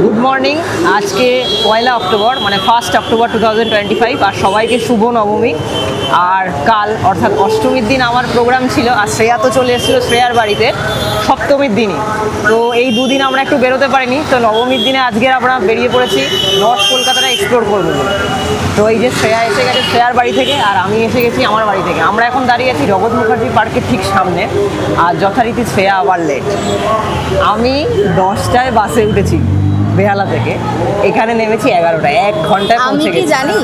Good morning. আজকে 1 October মানে 1 October 2025 আর সবাইকে শুভ নবমী। আর কাল অর্থাৎ অষ্টমীর দিন আমার প্রোগ্রাম ছিল, আর শ্রেয়া তো চলে এসেছিলো শ্রেয়ার বাড়িতে সপ্তমীর দিনই। তো এই দুদিন আমরা একটু বেরোতে পারিনি, তো নবমীর দিনে আজকে আমরা বেরিয়ে পড়েছি নর্থ কলকাতাটা এক্সপ্লোর করবো বলে। তো এই যে শ্রেয়া এসে গেছে শ্রেয়ার বাড়ি থেকে, আর আমি এসে গেছি আমার বাড়ি থেকে। আমরা এখন দাঁড়িয়ে আছি জগৎ মুখার্জি পার্কের ঠিক সামনে, আর যথারীতি শ্রেয়া আবার লেট। আমি 10টায় বাসে উঠেছি বেহালা থেকে, এখানে নেমেছি 11টায়, 1 ঘন্টায় পৌঁছে গেছি। আমি কি জানি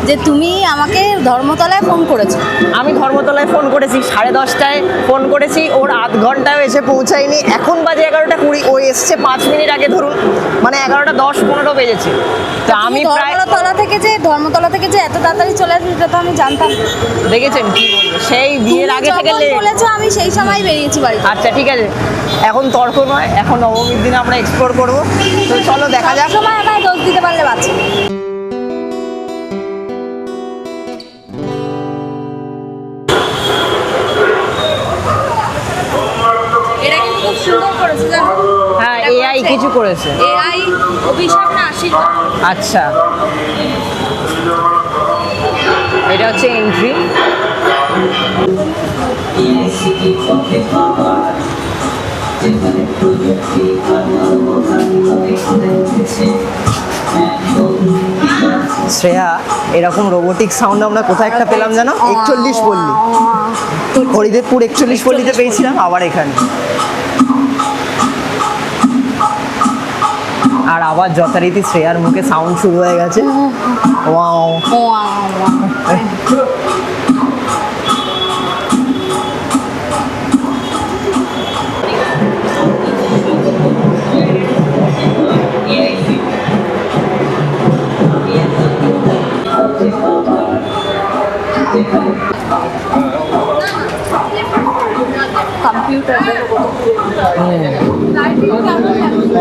যে তুমি আমাকে ধর্মতলায় ফোন করেছো? আমি ধর্মতলায় ফোন করেছি 10:30টায় ফোন করেছি, ওর আধ ঘন্টায় এসে পৌঁছায়নি। এখন বাজে 11টা 20, ও এসছে 5 মিনিট আগে, ধরুন মানে 11:10-15 বেজেছে। তো আমি প্রায় ধর্মতলা থেকে যে এত তাড়াতাড়ি চলে আসবে সেটা তো আমি জানতাম। দেখেছেন কি বলবো, সেই বিয়ের আগে থেকে বলেছো আমি সেই সময় বেরিয়েছি বাড়ি। আচ্ছা ঠিক আছে, এখন তর্ক নয়, এখন নবমীর দিনে আমরা এক্সপ্লোর করবো। তো চলো দেখা যাক। সময় আমায় দোষ দিতে পারলে বাঁচি। এটা কিন্তু খুব সুন্দর করেছে জানো? হ্যাঁ, এআই কিছু করেছে। এআই অভিশাপ না আশীর্বাদ। আচ্ছা, এটা হচ্ছে এন্ট্রি। শ্রেয়া, এরকম রোবোটিক সাউন্ড আমরা কোথায় একটা পেলাম জানো? 41 পল্লী, হরিদেবপুর 41 পল্লীতে পেয়েছিলাম, আবার এখানে। আর আবার যথারীতি শ্রেয়ার মুখে সাউন্ড শুরু হয়ে গেছে। ওয়াও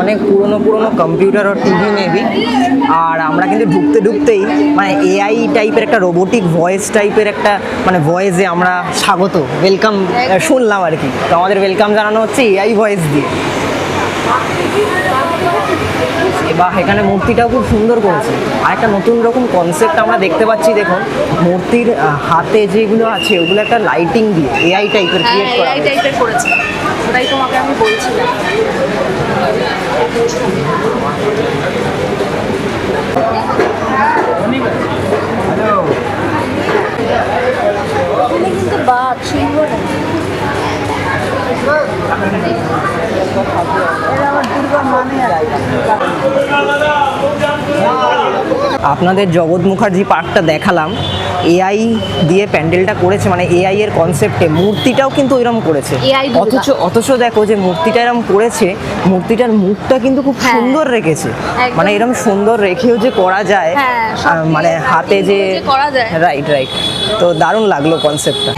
অনেক পুরনো কম্পিউটার আর টিভি মেবি। আর আমরা কিন্তু ঢুকতেই মানে এআই টাইপের একটা রোবোটিক ভয়েস টাইপের একটা মানে ভয়েসে আমরা স্বাগত ওয়েলকাম শুনলাম আর কি। তো আমাদের ওয়েলকাম জানানো হচ্ছে এআই ভয়েস দিয়ে। বা এখানে মূর্তিটাও খুব সুন্দর করেছে, আর একটা নতুন রকম কনসেপ্ট আমরা দেখতে পাচ্ছি। দেখুন মূর্তির হাতে যেগুলো আছে ওগুলো একটা লাইটিং দিয়ে এআই টাইপের ক্রিয়েট করা এআই টাইপের করেছে, ওটাই তোমাকে আমি বলছিলাম। কিন্তু বাঘ সিংহ আপনাদের জগৎ মুখার্জি পার্কটা দেখালাম, এআই দিয়ে প্যান্ডেলটা করেছে, মানে এআই এর কনসেপ্টে মূর্তিটাও কিন্তু এরকম করেছে। অথচ দেখো যে মূর্তিটা এরকম করেছে, মূর্তিটার মুখটা কিন্তু খুব সুন্দর রেখেছে। মানে এরকম সুন্দর রেখেও যে করা যায়, মানে হাতে যে রাইট। তো দারুণ লাগলো কনসেপ্টটা।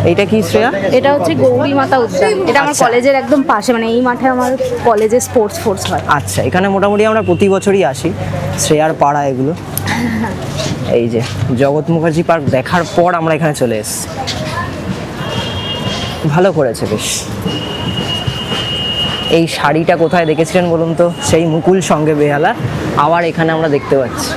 এইটা কি শ্রেয়া? এটা হচ্ছে গৌরী মাতা উদ্যান। এটা আমার কলেজের একদম পাশে, মানে এই মাঠে আমার কলেজে স্পোর্টস ফোর্স হয়। আচ্ছা, এখানে মোটামুটি আমরা প্রতি বছরই আসি, শ্রেয়ার পাড়া এগুলো। এই যে জগৎ মুখার্জি পার্ক দেখার পর আমরা এখানে চলে এসেছি। ভালো করেছে বেশ। এই শাড়িটা কোথায় দেখেছিলেন বলুন তো? সেই মুকুল সঙ্গে বেহালা, আবার এখানে আমরা দেখতে পাচ্ছি।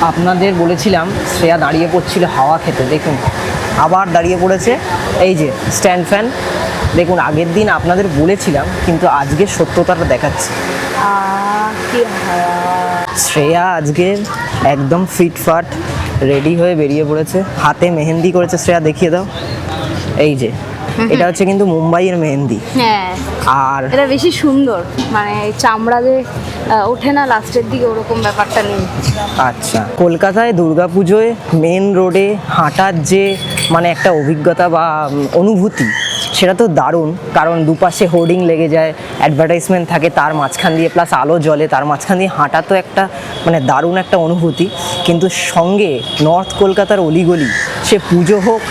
আপনাদের বলেছিলাম শ্রেয়া দাঁড়িয়ে পড়ছিল হাওয়া খেতে, দেখুন আবার দাঁড়িয়ে পড়েছে। এই যে স্ট্যান্ড ফ্যান, দেখুন আগের দিন আপনাদের বলেছিলাম কিন্তু আজকে সত্যতাটা দেখাচ্ছি। শ্রেয়া আজকে একদম ফিটফাট রেডি হয়ে বেরিয়ে পড়েছে, হাতে মেহেন্দি করেছে। শ্রেয়া দেখিয়ে দাও। এই যে এটা হচ্ছে কিন্তু মুম্বাইয়ের মেহেন্দি। হ্যাঁ, আর এটা বেশি সুন্দর, মানে চামড়া যে ওঠে না লাস্টের দিকে, ওরকম ব্যাপারটা নেই। আচ্ছা, কলকাতায় দুর্গাপুজোয় মেন রোডে হাঁটার যে মানে একটা অভিজ্ঞতা বা অনুভূতি, সেটা তো দারুণ। কারণ দুপাশে হোর্ডিং লেগে যায়, অ্যাডভার্টাইজমেন্ট থাকে তার মাঝখান দিয়ে, প্লাস আলো জ্বলে তার মাঝখান দিয়ে হাঁটা, তো একটা মানে দারুণ একটা অনুভূতি। কিন্তু সঙ্গে নর্থ কলকাতার অলিগলি, সে পুজো হোক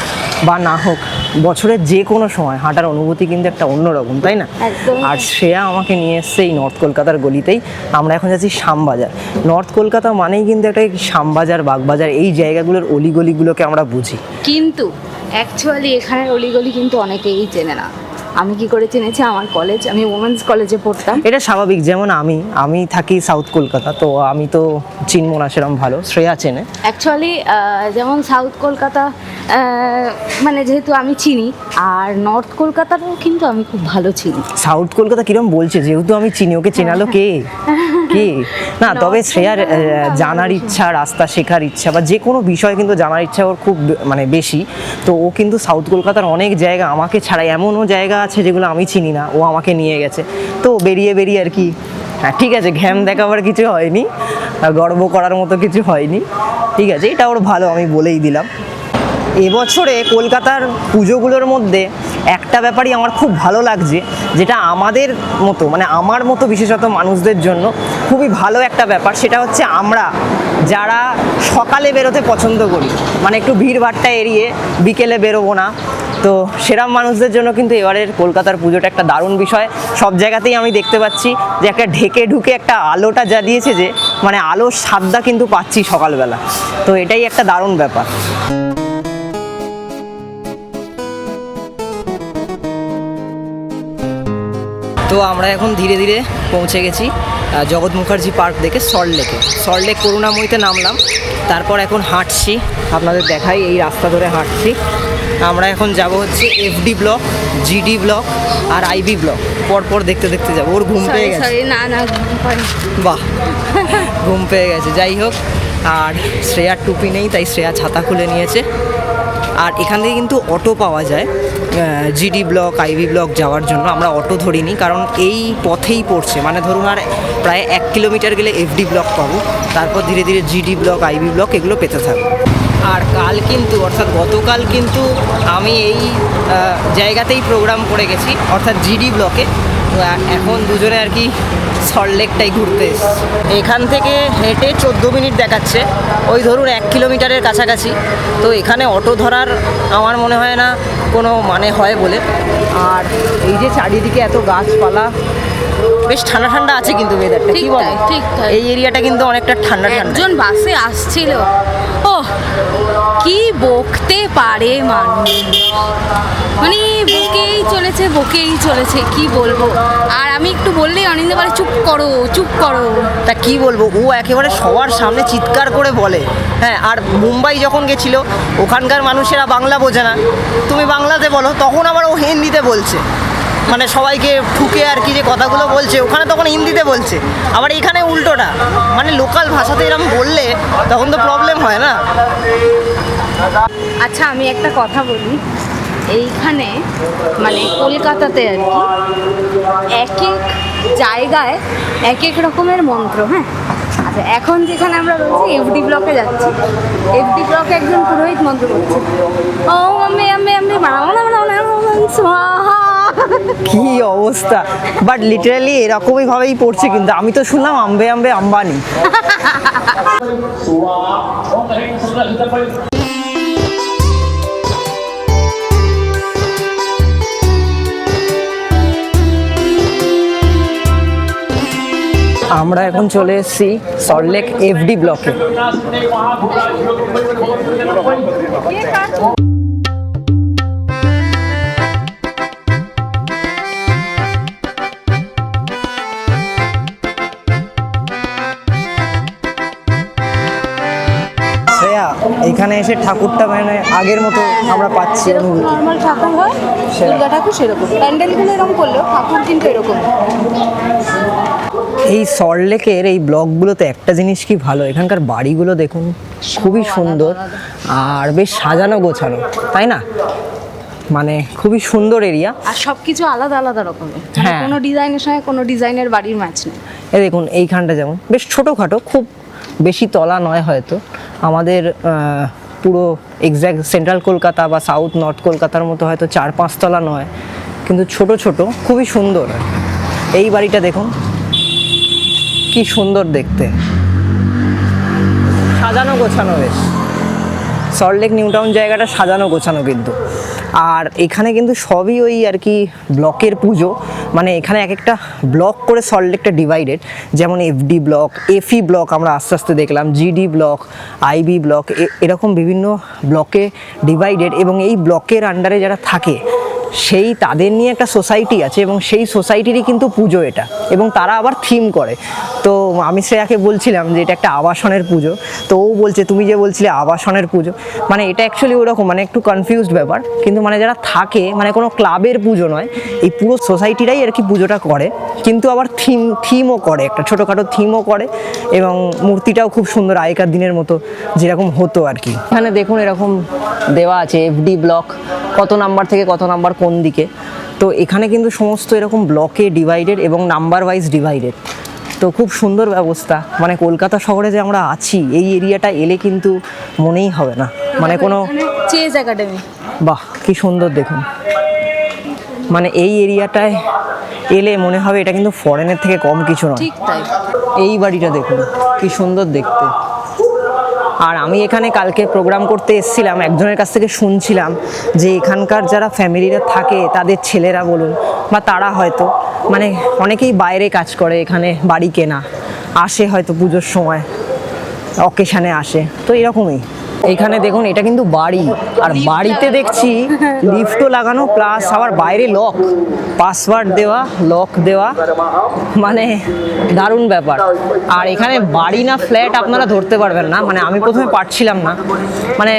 বা না হোক, বছরের যে কোনো সময় হাঁটার অনুভূতি কিন্তু একটা অন্যরকম, তাই না? একদমই। আর শ্রেয়া আমাকে নিয়ে এসছে এই নর্থ কলকাতার গলিতেই। আমরা এখন যাচ্ছি শ্যামবাজার। নর্থ কলকাতা মানেই কিন্তু একটা শ্যামবাজার, বাগবাজার, এই জায়গাগুলোর অলিগলিগুলোকে আমরা বুঝি। কিন্তু অ্যাকচুয়ালি এখানের অলিগলি কিন্তু অনেকেই চেনে না। আমি কি করে চিনেছি, আমার কলেজ, আমি ওমেন্স কলেজে পড়তাম। এটা স্বাভাবিক, যেমন আমি থাকি সাউথ কলকাতা, তো আমি তো চিনবো না সেরকম ভালো, শ্রেয়া চেনে। অ্যাকচুয়ালি যেমন সাউথ কলকাতা মানে যেহেতু আমি চিনি, আর নর্থ কলকাতাটাও কিন্তু আমি খুব ভালো চিনি। সাউথ কলকাতা কিরম বলছে, যেহেতু আমি চিনি, ওকে চেনালো কে? কে না, তবে শ্রেয়ার জানার ইচ্ছা, রাস্তা শেখার ইচ্ছা বা যে কোনো বিষয় কিন্তু জানার ইচ্ছা ওর খুব মানে বেশি। তো ও কিন্তু সাউথ কলকাতার অনেক জায়গা আমাকে ছাড়া, এমনও জায়গা আছে যেগুলো আমি চিনি না, ও আমাকে নিয়ে গেছে। তো বেরিয়ে আর কি, হ্যাঁ ঠিক আছে, ঘ্যাম দেখাবার কিছু হয়নি, গর্ব করার মতো কিছু হয়নি, ঠিক আছে, এটা ওর ভালো, আমি বলেই দিলাম। এবছরে কলকাতার পুজোগুলোর মধ্যে একটা ব্যাপারই আমার খুব ভালো লাগছে, যেটা আমাদের মতো মানে আমার মতো বিশেষত মানুষদের জন্য খুবই ভালো একটা ব্যাপার। সেটা হচ্ছে আমরা যারা সকালে বেরোতে পছন্দ করি, মানে একটু ভিড়ভাট্টা এড়িয়ে বিকেলে বেরোবো না, তো সেরকম মানুষদের জন্য কিন্তু এবারের কলকাতার পুজোটা একটা দারুণ বিষয়। সব জায়গাতেই আমি দেখতে পাচ্ছি যে একটা ঢেকে ঢুকে একটা আলোটা জ্বালিয়েছে, যে মানে আলোর স্বাদটা কিন্তু পাচ্ছি সকালবেলা, তো এটাই একটা দারুণ ব্যাপার। তো আমরা এখন ধীরে ধীরে পৌঁছে গেছি জগৎ মুখার্জি পার্ক দেখে সল্টলেক করুণাময়ীতে নামলাম, তারপর এখন হাঁটছি, আপনাদের দেখাই এই রাস্তা ধরে হাঁটছি। আমরা এখন যাব হচ্ছে এফডি ব্লক, জিডি ব্লক আর আইবি ব্লক, পরপর দেখতে দেখতে যাবো। ওর ঘুম পেয়ে গেছে। না বাহ, ঘুম পেয়ে গেছে। যাই হোক, আর শ্রেয়ার টুপি নেই, তাই শ্রেয়া ছাতা খুলে নিয়েছে। আর এখান থেকে কিন্তু অটো পাওয়া যায় জিডি ব্লক, আইভি ব্লক যাওয়ার জন্য। আমরা অটো ধরিনি, কারণ এই পথেই পড়ছে, মানে ধরুন আর প্রায় 1 কিলোমিটার গেলে এফডি ব্লক পাবো, তারপর ধীরে ধীরে জিডি ব্লক, আইভি ব্লক এগুলো পেতে থাকবো। আর কাল কিন্তু, অর্থাৎ গতকাল কিন্তু আমি এই জায়গাতেই প্রোগ্রাম করে গেছি, অর্থাৎ জিডি ব্লকে। তো এখন দুজনে আর কি সল্টলেকটাই ঘুরতে এসেছি। এখান থেকে হেঁটে 14 মিনিট দেখাচ্ছে, ওই ধরুন 1 কিলোমিটারের কাছাকাছি। তো এখানে অটো ধরার আমার মনে হয় না কোনো মানে হয় বলে। আর এই যে চারিদিকে এত গাছপালা, বেশ ঠান্ডা ঠান্ডা আছে কিন্তু ওয়েদারটা, কি বলে? ঠিক। এই এরিয়াটা কিন্তু অনেকটা ঠান্ডা ঠান্ডা। একজন বাসে আসছিল, ও কি বকতে পারে মানুষ, মানে বকেই চলেছে, কি বলবো। আর আমি একটু বললেই অনিন্দা বলে চুপ করো। তা কি বলবো, ও একেবারে সবার সামনে চিৎকার করে বলে। হ্যাঁ, আর মুম্বাই যখন গেছিল, ওখানকার মানুষেরা বাংলা বোঝে না, তুমি বাংলাতে বলো, তখন আবার ও হিন্দিতে বলছে, মানে সবাইকে ঠুকে আর কি যে কথাগুলো বলছে, ওখানে তখন হিন্দিতে বলছে। আবার এখানে উল্টোটা, মানে লোকাল ভাষাতে এরকম বললে তখন তো প্রবলেম হয় না। আচ্ছা, আমি একটা কথা বলি, এইখানে মানে কলকাতাতে আর কি এক এক জায়গায় এক এক রকমের মন্ত্র। হ্যাঁ, আচ্ছা, এখন যেখানে আমরা রয়েছি এফডি ব্লকে যাচ্ছি, এফডি ব্লকে একজন পুরোহিত মন্ত্র করছে, ও স্বাহা। কি অবস্থা, বাট লিটারালি এরকমই ভাবেই পড়ছে, কিন্তু আমি তো শুনলাম আম্বে আম্বানি। আমরা এখন চলে এসেছি সল্টলেক এফডি ব্লকে। শ্রেয়া, এখানে এসে ঠাকুরটা মানে আগের মতো আমরা পাচ্ছি অনুভূতি। নর্মাল ঠাকুর হয়, দুর্গা ঠাকুর সেরকম, প্যান্ডেলগুলো এরকম করলেও ঠাকুর কিন্তু এরকম। এই সল্টলেকের এই ব্লকগুলোতে একটা জিনিস কি ভালো, এখানকার বাড়িগুলো দেখুন, খুবই সুন্দর আর বেশ সাজানো গোছানো, তাই না? মানে খুবই সুন্দর এরিয়া, আর সব কিছু আলাদা আলাদা রকমের, হ্যাঁ। কোনো ডিজাইনের সঙ্গে কোনো ডিজাইনের বাড়ির ম্যাচ নেই। এই দেখুন এইখানটা যেমন বেশ ছোটোখাটো, খুব বেশি তলা নয় হয়তো, আমাদের পুরো এক্স্যাক্ট সেন্ট্রাল কলকাতা বা সাউথ নর্থ কলকাতার মতো হয়তো 4-5 তলা নয়, কিন্তু ছোট ছোট, খুবই সুন্দর। এই বাড়িটা দেখুন কি সুন্দর দেখতে, সাজানো গোছানো বেশ। সল্টলেক নিউ টাউন জায়গাটা সাজানো গোছানো কিন্তু। আর এখানে কিন্তু সবই ওই আর কি ব্লকের পুজো, মানে এখানে এক একটা ব্লক করে সল্টলেকটা ডিভাইডেড, যেমন এফডি ব্লক, এফই ব্লক আমরা আস্তে আস্তে দেখলাম, জিডি ব্লক, আইবি ব্লক, এরকম বিভিন্ন ব্লকে ডিভাইডেড, এবং এই ব্লকের আন্ডারে যারা থাকে সেই তাদের নিয়ে একটা সোসাইটি আছে, এবং সেই সোসাইটিরই কিন্তু পুজো এটা, এবং তারা আবার থিম করে। তো আমি শ্রেয়াকে বলছিলাম যে এটা একটা আবাসনের পুজো, তো ও বলছে তুমি যে বলছিলে আবাসনের পুজো, মানে এটা অ্যাকচুয়ালি ওরকম, মানে একটু কনফিউজড ব্যাপার, কিন্তু মানে যারা থাকে মানে কোনো ক্লাবের পুজো নয়, এই পুরো সোসাইটিরাই আর কি পুজোটা করে, কিন্তু আবার থিমও করে, একটা ছোটোখাটো থিমও করে, এবং মূর্তিটাও খুব সুন্দর আগেকার দিনের মতো যেরকম হতো আর কি। এখানে দেখুন এরকম দেওয়া আছে এফডি ব্লক, কত নাম্বার থেকে কত নাম্বার কোন দিকে, তো এখানে কিন্তু সমস্ত এরকম ব্লকে ডিভাইডেড এবং নাম্বার ওয়াইজ ডিভাইডেড, তো খুব সুন্দর ব্যবস্থা। মানে কলকাতা শহরে যে আমরা আছি এই এরিয়াটা এলে কিন্তু মনেই হবে না, মানে কোনো চেজ একাডেমি, বাহ কি সুন্দর দেখুন, মানে এই এরিয়াটায় এলে মনে হবে এটা কিন্তু ফরেনের থেকে কম কিছু নয়। ঠিক তাই। এই বাড়িটা দেখুন কি সুন্দর দেখতে। আর আমি এখানে কালকে প্রোগ্রাম করতে এসেছিলাম, একজনের কাছ থেকে শুনছিলাম যে এখানকার যারা ফ্যামিলিরা থাকে তাদের ছেলেরা বলুন বা তারা হয়তো মানে অনেকেই বাইরে কাজ করে, এখানে বাড়ি কেনা আসে হয়তো পুজোর সময় অকেশানে আসে, তো এরকমই। এইখানে দেখুন এটা কিন্তু বাড়ি, আর বাড়িতে দেখছি লিফটও লাগানো, প্লাস আবার বাইরে লক, পাসওয়ার্ড দেওয়া, লক দেওয়া, মানে দারুণ ব্যাপার। আর এখানে বাড়ি না ফ্ল্যাট আপনারা ধরতে পারবেন না, মানে আমি প্রথমে পারছিলাম না, মানে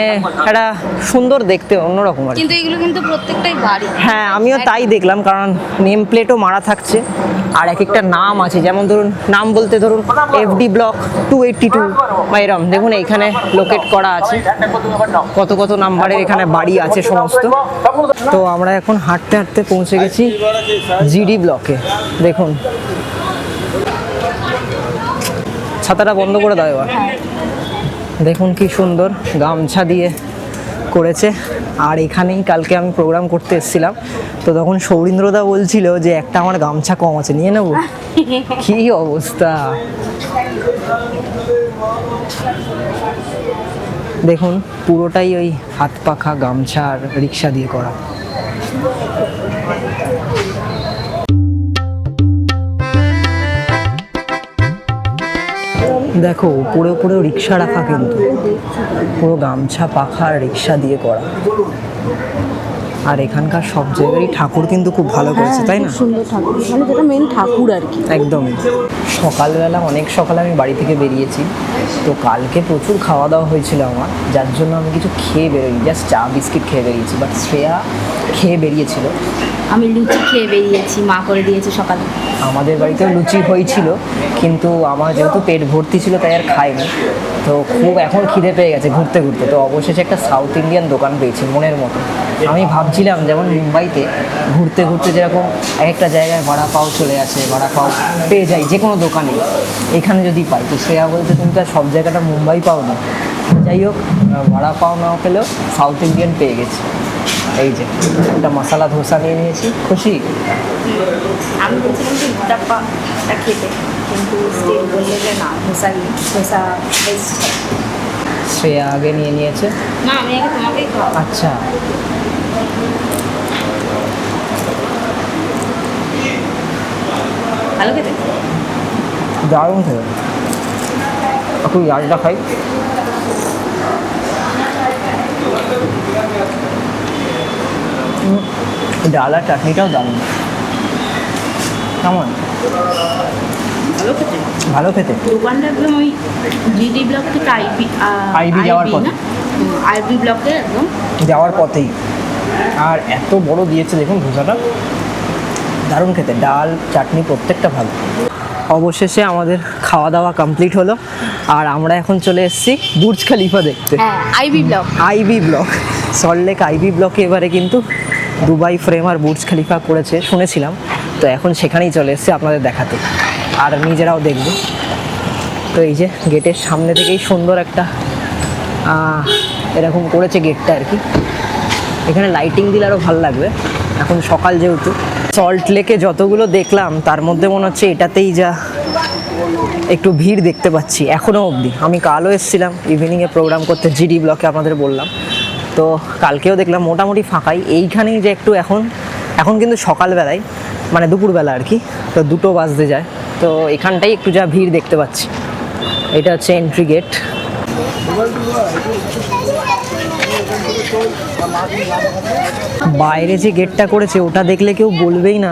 একটা সুন্দর দেখতে অন্যরকম আর কি। কিন্তু এগুলো কিন্তু প্রত্যেকটাই বাড়ি। হ্যাঁ আমিও তাই দেখলাম, কারণ নেম প্লেটও মারা থাকছে, আর এক একটা নাম আছে, যেমন ধরুন নাম বলতে ধরুন এফডি ব্লক 282 বা এরম, দেখুন এইখানে লোকেট করা আছে কত কত নাম্বারের এখানে বাড়ি আছে সমস্ত। তো আমরা এখন হাঁটতে হাঁটতে পৌঁছে গেছি জিডি ব্লকে। দেখুন ছাতাটা বন্ধ করে দাও এবার, দেখুন কি সুন্দর গামছা দিয়ে করেছে। আর এখানেই কালকে আমি প্রোগ্রাম করতে এসেছিলাম, তো তখন সৌরীন্দ্রদা বলছিল যে একটা আমার গামছা কম আছে, নিয়ে নেবো। কি অবস্থা দেখুন, পুরোটাই ওই হাত পাখা গামছা আর রিক্সা দিয়ে করা। দেখো উপরে উপরেও রিক্সা রাখা, কিন্তু পুরো গামছা পাখা আর রিক্সা দিয়ে করা। আর এখানকার সব জায়গারই ঠাকুর কিন্তু খুব ভালো করেছে, তাই না? সুন্দর ঠাকুর, মানে যেটা মেন ঠাকুর আর কি। একদমই। সকালবেলা অনেক সকালে আমি বাড়ি থেকে বেরিয়েছি, তো কালকে প্রচুর খাওয়া দাওয়া হয়েছিল আমার, যার জন্য আমি কিছু খেয়ে বেরোই, জাস্ট চা বিস্কিট খেয়ে বেরিয়েছি, বাট শ্রেয়া খেয়ে বেরিয়েছিল। আমি লুচি খেয়ে বেরিয়েছি, মা করে দিয়েছে সকালে। আমাদের বাড়িতেও লুচি হয়েছিল, কিন্তু আমার যেহেতু পেট ভর্তি ছিল তাই আর খাইনি, তো খুব এখন খিদে পেয়ে গেছে ঘুরতে ঘুরতে। তো অবশেষে একটা সাউথ ইন্ডিয়ান দোকান পেয়েছি মনের মতো। আমি ভাবছিলাম যেমন মুম্বাইতে ঘুরতে ঘুরতে যেরকম এক একটা জায়গায় ভাড়া পাও চলে আসে, ভাড়া পাও পেয়ে যাই যে কোনো দোকানে, এখানে যদি পাই। তো শ্রেয়া বলতে তুমি তো সব জায়গাটা মুম্বাই পাও না, যাই হোক ভাড়া পাও না পেলেও সাউথ ইন্ডিয়ান পেয়ে গেছি। এই যে একটা মশলা ধোসা নিয়ে নিয়েছি, খুশি। আমি বলছিলাম যে উত্তাপ্পাটা খেতে, কিন্তু স্টিল বললে যে না, ধোসা বেস্ট। শ্রেয়া আগে নিয়ে নিয়েছে। না আমি আগে তোমাকেই খাওয়া। আচ্ছা ভালো খেতে, দারুণ খেতে। একটু লালটা খাই। ডাল আর চাটনিটাও দারুণ। কেমন? ভালো খেতে, ভালো খেতে। দোকানটা একদম ওই জিডি ব্লক থেকে আইবি যাওয়ার পথে, আইবি ব্লকে একদম যাওয়ার পথেই। আর এত বড় দিয়েছে দেখুন ধোসাটা, দারুণ খেতে, ডাল চাটনি প্রত্যেকটা ভালো। অবশেষে আমাদের খাওয়া দাওয়া কমপ্লিট হলো, আর আমরা এখন চলে এসেছি বুর্জ খলিফা দেখতে। হ্যাঁ IB block, IB block, Saltlake IB ব্লকে এবারে কিন্তু দুবাই ফ্রেম আর বুর্জ খলিফা করেছে শুনেছিলাম, তো এখন সেখানেই চলে এসেছি আপনাদের দেখাতে, আর নিজেরাও দেখব। তো এই যে গেটের সামনে থেকেই সুন্দর একটা এরকম করেছে গেটটা আর কি। এখানে লাইটিং দিলে আরও ভালো লাগবে, এখন সকাল যেহেতু। সল্ট লেকে যতগুলো দেখলাম তার মধ্যে মনে হচ্ছে এটাতেই যা একটু ভিড় দেখতে পাচ্ছি এখনও অবধি। আমি কালও এসেছিলাম ইভিনিংয়ে প্রোগ্রাম করতে জিডি ব্লকে, আপনাদের বললাম, তো কালকেও দেখলাম মোটামুটি ফাঁকাই। এইখানেই যে একটু এখন এখন কিন্তু সকালবেলায় মানে দুপুরবেলা আর কি, তো 2টো বাজতে যায়, তো এখানটাই একটু যা ভিড় দেখতে পাচ্ছি। এটা হচ্ছে এন্ট্রি গেট। বাইরে যে গেটটা করেছে ওটা দেখলে কেউ বলবেই না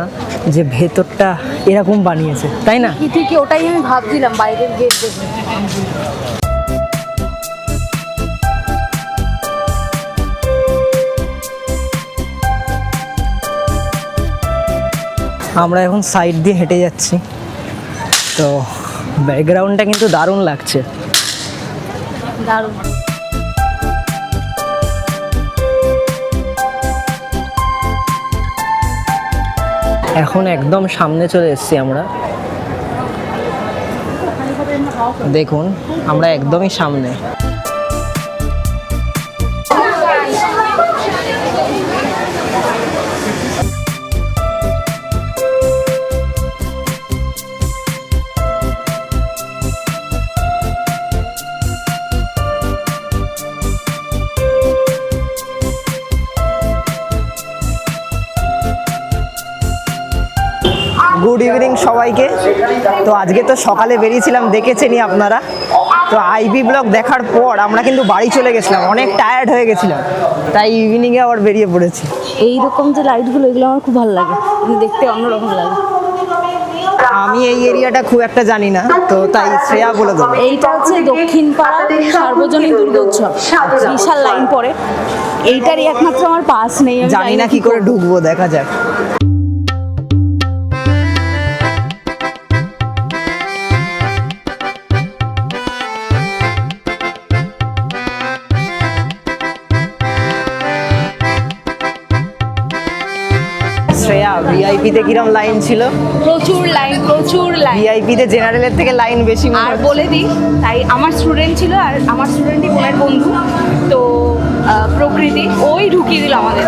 যে ভেতরটা এরকম বানিয়েছে, তাই না? কি ঠিকই ওটাই আমি ভাবছিলাম বাইরের গেট দেখে। আমরা এখন সাইড দিয়ে হেঁটে যাচ্ছি, তো ব্যাকগ্রাউন্ডটা কিন্তু দারুণ লাগছে। দারুণ। এখন একদম সামনে চলে এসেছি আমরা, দেখুন আমরা একদমই সামনে। গুড ইভিনিং সবাইকে। তো আজকে তো সকালে বেরিয়েছিলাম, দেখেছেনই আপনারা। তো আইবি ব্লগ দেখার পর আমরা কিন্তু বাড়ি চলে গেছিলাম, অনেক টায়ার্ড হয়ে গেছিলাম, তাই ইভিনিংয়ে আবার বেরিয়ে পড়েছি। এইরকম যে লাইটগুলো এগুলো আমার খুব ভালো লাগে, দেখতে অন্যরকম লাগে। আমি এই এরিয়াটা খুব একটা জানি না, তো তাই শ্রেয়া বলে দেবো। এইটা হচ্ছে দক্ষিণ পাড়া সার্বজনীন দুর্গোৎসব, বিশাল লাইন পড়ে। এইটারই একমাত্র আমার পাস নেই, আমি জানি না কি করে ঢুকবো, দেখা যাক। শ্রেয়া, ভিআইপিতে কিরম লাইন ছিল? প্রচুর লাইন, প্রচুর লাইন। ভিআইপিতে জেনারেলের থেকে লাইন বেশি মনে আর হচ্ছে। বলে দিই, তাই আমার স্টুডেন্ট ছিল, আর আমার স্টুডেন্টই বোনের বন্ধু, তো প্রকৃতি ওই ঢুকিয়ে দিল আমাদের,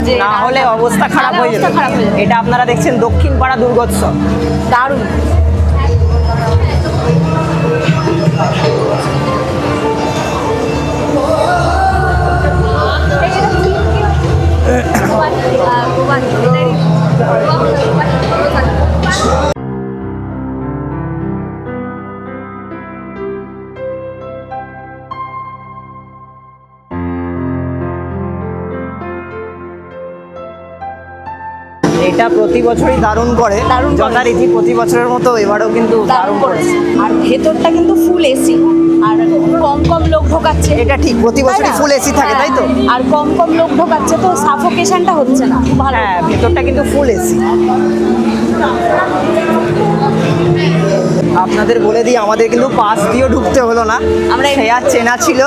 যে না হলে অবস্থা খারাপ হয়ে যেত। খারাপ হয়ে যেত। এটা আপনারা দেখছেন দক্ষিণ পাড়া দুর্গোৎসব। দারুণ। এটা প্রতি বছরই দারুণ করে, দারুণ করে। যথারীতি প্রতি বছরের মতো এবারেও কিন্তু দারুণ করেছে। আর ভেতরটা কিন্তু ফুল এসি, আর কম কম লোক ঢোকাচ্ছে। এটা ঠিক, প্রতি বছরই তাই না? ফুল এসি থাকে, তাই তো? হ্যাঁ, আর কম কম লোক ঢোকাচ্ছে, তো সাফোকেশনটা হচ্ছে না, খুব ভালো। হ্যাঁ, ভেতরটা কিন্তু ফুল এসি। আপনাদের বলে দিই, আমাদের কিন্তু পাস দিয়েও ঢুকতে হলো না, আমরা শ্রেয়া চেনা ছিল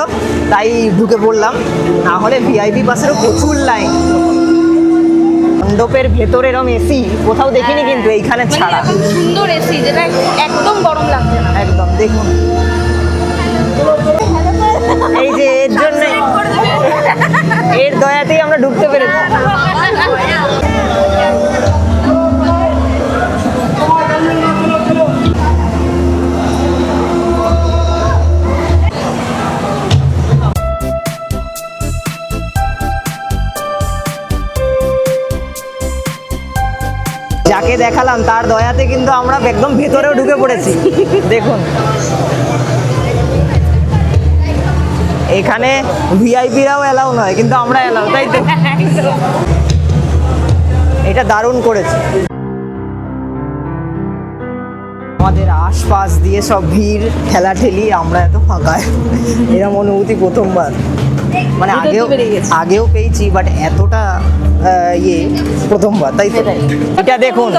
তাই ঢুকে পড়লাম, না হলে ভিআইপি পাসেরও প্রচুর লাইন। মণ্ডপের ভেতরে এরম এসি কোথাও দেখিনি কিন্তু এইখানে মানে ছাড়া। এরকম সুন্দর এসি যেটা একদম গরম লাগছে না। একদম দেখুন, এই যে এর জন্য, এর দয়াতেই আমরা ঢুকতে পেরেছি। যাকে দেখালাম তার দয়াতে কিন্তু আমরা একদম ভেতরেও ঢুকে পড়েছি। দেখুন, এখানে ভিআইপিরাও এলাও নয়, কিন্তু আমরা এলাও, তাই তো? এটা দারুণ করেছে। আমাদের আশপাশ দিয়ে সব ভিড় ঠেলাঠেলি, আমরা এত ফাঁকায় এরকম অনুভূতি প্রথমবার। মানে ভিতর দিয়ে বেরিয়ে গেছে। আগেও পেয়েছি, বাট এতটা প্রথমবার, তাই তো? এটা দেখুন,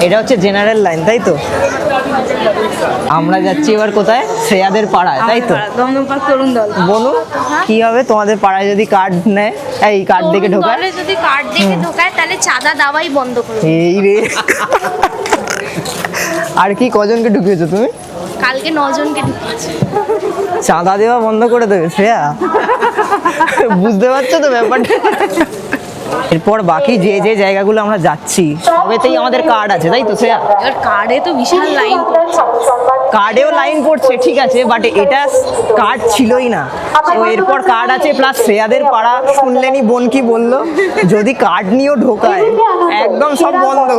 এটা হচ্ছে জেনারেল লাইন, তাই তো? আমরা যাচ্ছি এবার কোথায়? শ্রেয়াদের পাড়ায়, তাই তো? দমদম পার্ক তরুণ দল। বলুন কি হবে তোমাদের পাড়ায় যদি কার্ড নেয়, এই কার্ড দেখে ঢোকায়? দলে যদি কার্ড দেখে ঢোকায় তাহলে চাঁদা দেওয়াই বন্ধ করে দেবে। এই রে, আর কি কজনকে ঢুকিয়েছো তুমি? কালকে 9 জনকে ঢুকিয়েছে। চাঁদা দেওয়া বন্ধ করে দেবে শ্রেয়া? বুঝতে পারছো তো ব্যাপারটা? এরপর বাকি যে যে জায়গাগুলো আমরা যাচ্ছি সবেতেই আমাদের কার্ড আছে, তাই তো শ্রেয়া? এবার কার্ডে তো বিশাল লাইন পড়ছে। কার্ডেও লাইন পড়ছে ঠিক আছে, বাট এটা কার্ড ছিলই না, তো এরপর কার্ড আছে প্লাস শ্রেয়াদের পাড়া শুনলেনি বোন কি বললো, যদি কার্ড নিয়েও ঢোকায় একদম সব বন্ধ।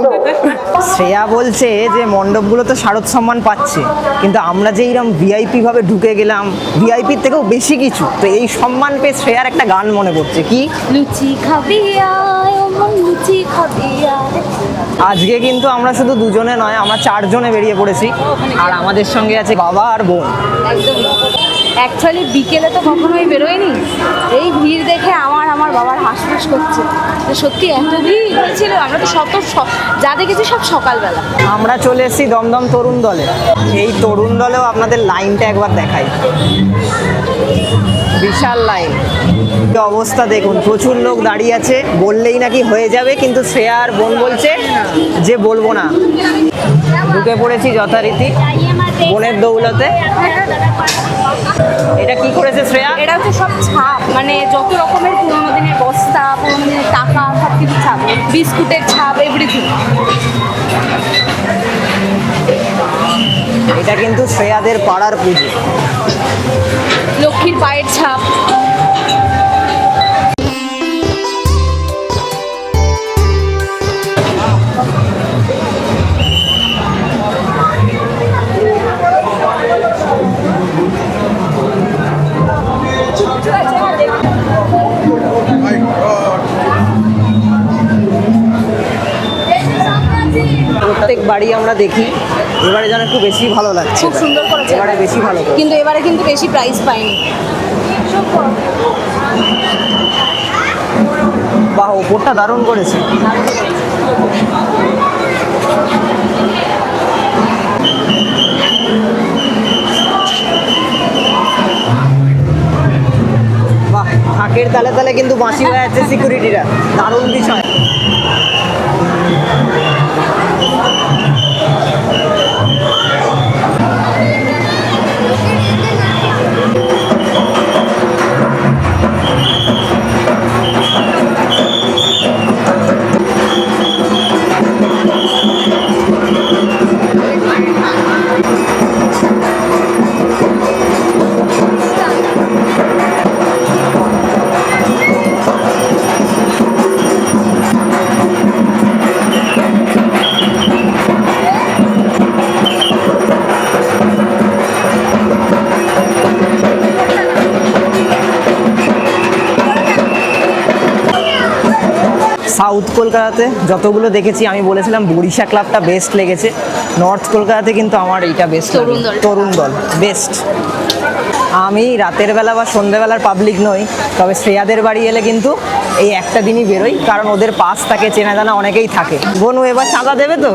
শ্রেয়া বলছে যে মণ্ডপগুলো তো শারদ সম্মান পাচ্ছে, কিন্তু আমরা যে এইরকম ভিআইপি ভাবে ঢুকে গেলাম, ভিআইপির থেকেও বেশি কিছু, তো এই সম্মান পেয়ে শ্রেয়ার একটা গান মনে পড়ছে, কি লুচি খাবি আয় ও মন লুচি খাবি আয়। আজকে কিন্তু আমরা শুধু দুজনে নয়, আমরা চারজনে বেরিয়ে পড়েছি, আর আমাদের সঙ্গে আছে বাবা আর বোন। একদম অ্যাকচুয়ালি বিকেলে তো কখনোই বেরোয়নি, এই ভিড় দেখে আমার বাবার হাসপাস করছে যে সত্যি এত ভিড় হয়েছিল। আমরা তো যা দেখেছি সব সকালবেলা। আমরা চলে এসেছি দমদম তরুণ দলে। এই তরুণ দলেও আপনাদের লাইনটা একবার দেখাই, বিশাল লাইন, কি অবস্থা দেখুন, প্রচুর লোক দাঁড়িয়ে আছে, বললেই নাকি হয়ে যাবে, কিন্তু শ্রেয়া আর বোন বলছে যে বলবো না। ঢুকে পড়েছি যথারীতি বোনের দৌলতে। এটা কি করেছে শ্রেয়া? এটা হচ্ছে সব ছাপ, মানে যত রকমের পুরোনো দিনের বস্তা, পুরোনো দিনের টাকা, সব কিছু ছাপ, বিস্কুটের ছাপ, এভরিথিং। এটা কিন্তু শ্রেয়াদের পাড়ার পুজো, লক্ষ্মীর পায়ের ছাপ। প্রত্যেক বাড়ি আমরা দেখি, এবারে যেন একটু বেশি ভালো লাগছে, খুব সুন্দর করেছে এবারে বেশি ভালো করেছে। কিন্তু এবারে কিন্তু বেশি প্রাইস পাইনি। বাহ, ওপরটা দারুণ করেছে। বাহ, ঢাকের তালে তালে কিন্তু বাঁশি বাজাচ্ছে সিকিউরিটিরা, দারুণ বিষয়। সাউথ কলকাতাতে যতগুলো দেখেছি আমি বলেছিলাম বরিশা ক্লাবটা বেস্ট লেগেছে, নর্থ কলকাতাতে কিন্তু আমার এইটা বেস্ট, তরুণ দল। তরুণ দল বেস্ট। আমি রাতের বেলা বা সন্ধ্যেবেলার পাবলিক নই, তবে শ্রেয়াদের বাড়ি এলে কিন্তু এই একটা দিনই বেরোই, কারণ ওদের পাস থাকে, চেনা জানা অনেকেই থাকে। বনু এবার চাঁদা দেবে তো?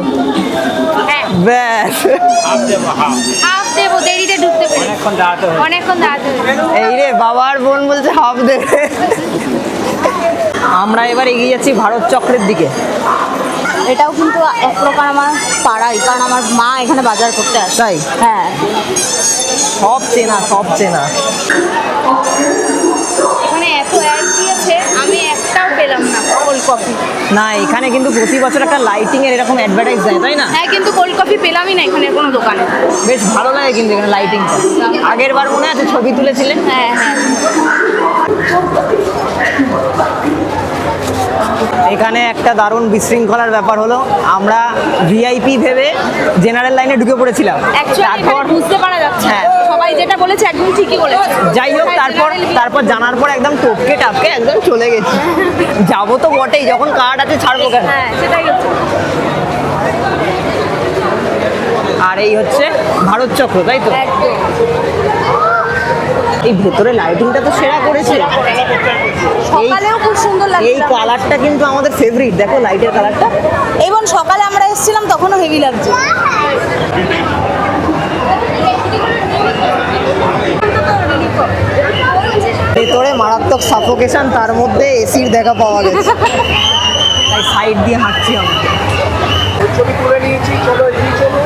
হ্যাঁ, ব্যাস, হাফ দেবো, দেরিতে ঢুকতে পারি, অনেকক্ষণ দাঁড়াতে হবে। এই রে বাবার বোন বলছে হাফ দেবে। আমরা এবার এগিয়ে যাচ্ছি ভারত চক্রের দিকে। এটাও কিন্তু এক প্রকার আমার পাড়াই, কারণ আমার মা এখানে বাজার করতে আসে। তাই? হ্যাঁ, সব চেনা, সব চেনা। এখানে এত অ্যাড দিয়েছে, আমি একটাও পেলাম না কোল্ড কফি। না, এখানে কিন্তু প্রতি বছর একটা লাইটিং এর এরকম অ্যাডভার্টাইজ দেয়, তাই না? হ্যাঁ, কিন্তু কোল্ড কফি পেলামই না এখানে কোনো দোকানে। বেশ ভালো লাগে কিন্তু এখানে লাইটিংটা। আগের বার মনে আছে ছবি তুলেছিলেন? হ্যাঁ হ্যাঁ। এখানে একটা দারুণ বিশৃঙ্খলার ব্যাপার হলো, আমরা ভিআইপি ভেবে জেনারেল লাইনে ঢুকে পড়েছিলাম, তারপর বুঝতে পারা যাচ্ছে হ্যাঁ, সবাই যেটা বলেছে একদম ঠিকই বলেছে। যাই হোক, তারপর জানার পর একদম টপকে টাপকে একদম চলে গেছি। যাবো তো বটেই, যখন কার্ড আছে ছাড়বো কেন। হ্যাঁ, সেটাই হচ্ছে। আর এই হচ্ছে ভারত চক্র, তাই তো? একদম। এই ভেতরে লাইটিংটা তো সেরা করেছে। সকালেও খুব সুন্দর লাগছে। এই কালারটা কিন্তু আমাদের ফেভারিট, দেখো লাইটের কালারটা। এবং সকালে আমরা এসেছিলাম তখনও হেভি লাগছে। ভেতরে মারাত্মক সাফোকেশন, তার মধ্যে এসির দেখা পাওয়া গেছে, তাই সাইড দিয়ে হাঁটছি আমরা। ছবি তুলে নিয়েছি, চলো এগিয়ে চলো।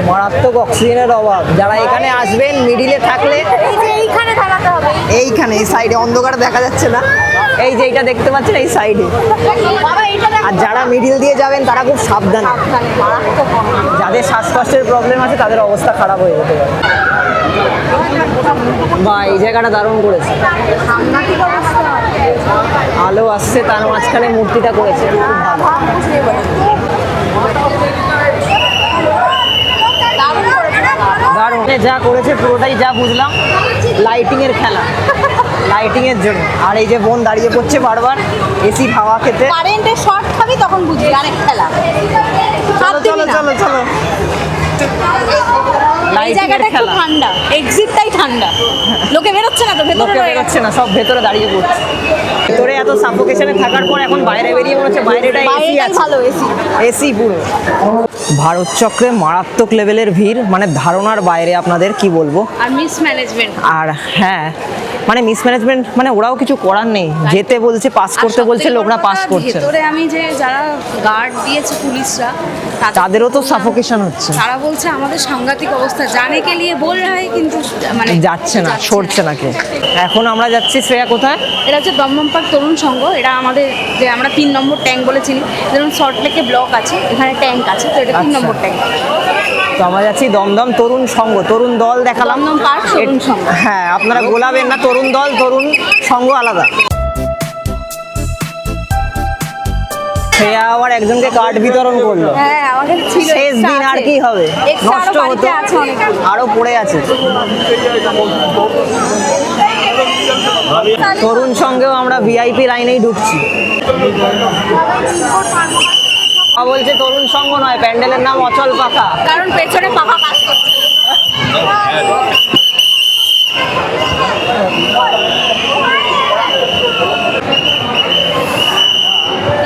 মারাত্মক অক্সিজেনের অভাব। যারা এখানে আসবেন মিডিলে থাকলে এই যে এইখানে দাঁড়াতে হবে। এইখানে এই সাইডে অন্ধকারে দেখা যাচ্ছে না, এই যে এইটা দেখতে পাচ্ছেন এই সাইডে। বাবা এইটা দেখ। আর যারা মিডিল দিয়ে যাবেন তারা খুব সাবধানে, সাবধানে, মারাত্মক গরম। যাদের শ্বাসকষ্টের প্রবলেম আছে তাদের অবস্থা খারাপ হয়ে যেতে পারে। বা এই জায়গাটা দারুণ করেছে, সাংঘাতিক অবস্থা। আলো আসছে তার মাঝখানে মূর্তিটা করেছে, খুব ভালো। ভাব বুঝতে পারছি। দারুণ করেছে। দারুণ যা করেছে পুরোটাই যা বুঝলাম লাইটিং এর খেলা, লাইটিং এর জন্য। আর এই যে বোন দাঁড়িয়ে পড়ছে বারবার এসি হাওয়া খেতে। কারেন্টের শর্ট খাবি তখন বুঝবি আরেক খেলা। চলো চলো চলো চলো, এই লাইটিং এর জায়গাটা একটু খেলা। ঠান্ডা, এক্সিটটাই ঠান্ডা। লোকে বেরোচ্ছে না তো, ভেতরে লোকে রয়ে গেছে। বেরোচ্ছে না, সব ভেতরে দাঁড়িয়ে পড়ছে। ভেতরে এত সাফোকেশনে থাকার পর এখন বাইরে বেরিয়ে মনে হচ্ছে বাইরেটা এসি বাইরেটাই আছে, ভালো, এসি। এসি পুরো। ভারত চক্রে মারাত্মক লেভেলের ভিড়, মানে ধারণার বাইরে, আপনাদের কি বলবো। আর মিস ম্যানেজমেন্ট। আর হ্যাঁ, মানে মিসম্যানেজমেন্ট, মানে ওরাও কিছু করার নেই, যেতে বলছে পাস করতে বলছে, লোকরা পাস করছে না। ভেতরে আমি যে যারা গার্ড দিয়েছে পুলিশরা, তাদেরও তো সাফোকেশন হচ্ছে, তারা বলছে আমাদের সাংঘাতিক অবস্থা, জানে কে লিয়ে বল রहा है কিন্তু মানে যাচ্ছে না, সরছে না কেউ। এখন আমরা যাচ্ছি শ্রেয়া কোথায়? এটা হচ্ছে দমদম পার্ক তরুণ সংঘ। এটা আমাদের যে আমরা 3 নম্বর ট্যাঙ্ক বলেছিলি, যেমন সল্টলেকে ব্লক আছে, এখানে ট্যাঙ্ক আছে, তো এটা 3 আচ্ছা। নম্বর ট্যাঙ্ক। তো আমরা যাচ্ছি দমদম তরুণ সংঘ, তরুণ দল দেখালাম। দমদম পার্ক তরুণ সংঘ। হ্যাঁ, আপনারা গোলাবেন না, তরুণ দল তরুণ সংঘ আলাদা। শ্রেয়া আবার একজনকে কার্ড বিতরণ করলো। হ্যাঁ, আমাদের ছিল শেষ extra দিন আর আছে। কি হবে, Extra নষ্ট আরো হতো, বাড়িতে আছে অনেক। আরো পড়ে আছে। তরুণ সঙ্গেও আমরা ভিআইপি লাইনেই ঢুকছি। বলছে তরুণ সংঘ নয়, প্যান্ডেলের নাম অচল পাখা। কারণ পেছনে পাখা কাজ করছে।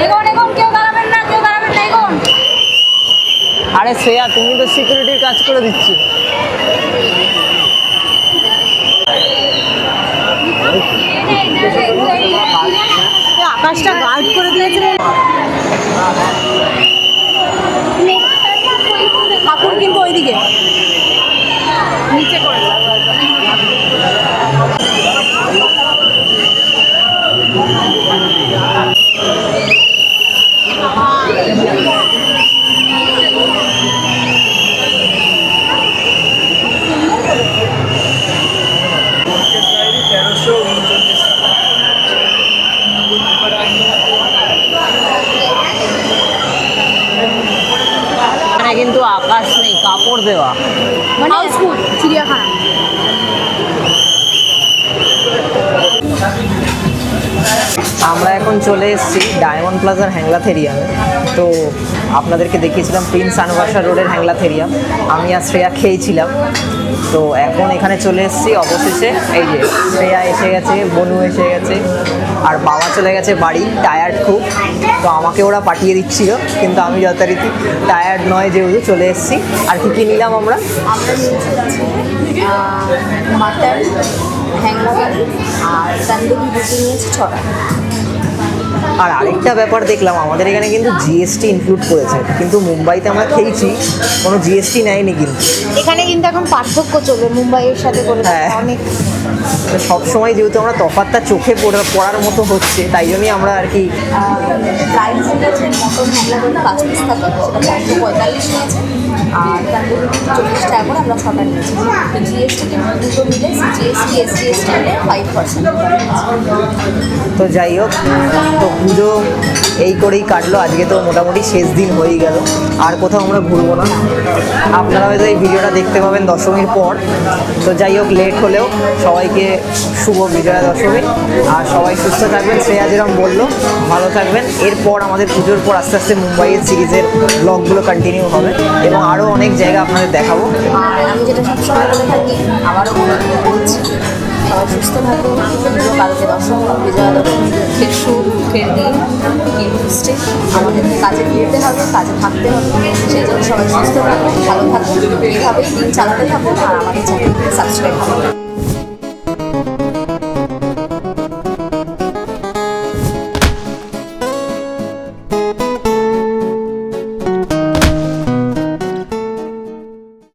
এগোন এগোন, কেউ দাঁড়াবেন না, কেউ দাঁড়াবেন না, এগোন। আরে শ্রেয়া, তুমি তো সিকিউরিটির কাজ করে দিচ্ছি। আকাশটা গার্ড করে দিয়েছে। ঠাকুর কিন্তু ওইদিকে নিচে করে এখানে কিন্তু আকাশ নেই, কাপড় দেওয়া। মানে হাউসফুল চিড়িয়াখানা। আমরা এখন চলে এসেছি ডায়মন্ড প্লাজার হ্যাংলাথেরিয়ামে। তো আপনাদেরকে দেখিয়েছিলাম প্রিন্স আনভাসা রোডের হ্যাংলাথেরিয়াম, আমি আর শ্রেয়া খেয়েছিলাম। তো এখন এখানে চলে এসেছি অবশেষে। এই যে শ্রেয়া এসে গেছে, বনু এসে গেছে, আর বাবা চলে গেছে বাড়ি, টায়ার্ড খুব। তো আমাকে ওরা পাঠিয়ে দিচ্ছিল, কিন্তু আমি যথারীতি টায়ার্ড নয় যেহেতু চলে এসেছি। আর কি কি নিলাম আমরা? আমরা মাটন, হ্যাংলাবাড়ি আর তান্দুরি রুটি নিয়েছি 6টা। আর আরেকটা ব্যাপার দেখলাম, আমাদের এখানে কিন্তু জিএসটি ইনক্লুড করেছে, কিন্তু মুম্বাইতে আমরা খেয়েছি কোনো জিএসটি নেয়নি কিন্তু। এখানে কিন্তু এখন পার্থক্য চলবে মুম্বাইয়ের সাথে করে হ্যাঁ। অনেক। সব সময় যেহেতু আমরা তফাৎটা চোখে পড়ার মতো হচ্ছে, তাই জন্যই আমরা আর কি। প্রাইস হচ্ছে মটন হ্যাংলাবাড়ি 5 পিস থাকে, সেটা 545 নিয়েছে। আর তান্দুরি রুটি 40 টাকা করে আমরা 6টা নিয়েছি। তো জিএসটি কিন্তু দুটো মিলে জিএসটি এসজিএসটি মিলে 5%। তো যাই হোক, তো পুজো এই করেই কাটলো। আজকে তো মোটামুটি শেষ দিন হয়েই গেল, আর কোথাও আমরা ঘুরবো না। আপনারা হয়তো এই ভিডিওটা দেখতে পাবেন দশমীর পর। তো যাই হোক, লেট হলেও সবাইকে শুভ বিজয়া দশমী, আর সবাই সুস্থ থাকবেন। শ্রেয়া যেরকম বললো, ভালো থাকবেন। এরপর আমাদের পুজোর পর আস্তে আস্তে মুম্বাইয়ের সিরিজের ব্লগগুলো কন্টিনিউ হবে, এবং আরও অনেক জায়গা আপনাদের দেখাবো। আর আমি যেটা সবসময় বলে থাকি, আবারও বলছি, সবাই সুস্থ থাকুন। কালকে দশমী, বিজয়া দশমী, মুখের সুর, মুখের দিন, মিষ্টি। আমাদেরকে কাজে ফিরতে হবে, কাজে থাকতে হবে। সেই জন্য সবাই সুস্থ থাকুন, ভালো থাকুন, এইভাবেই দিন চালাতে থাকুন, আর আমাদের চ্যানেলকে সাবস্ক্রাইব করুন।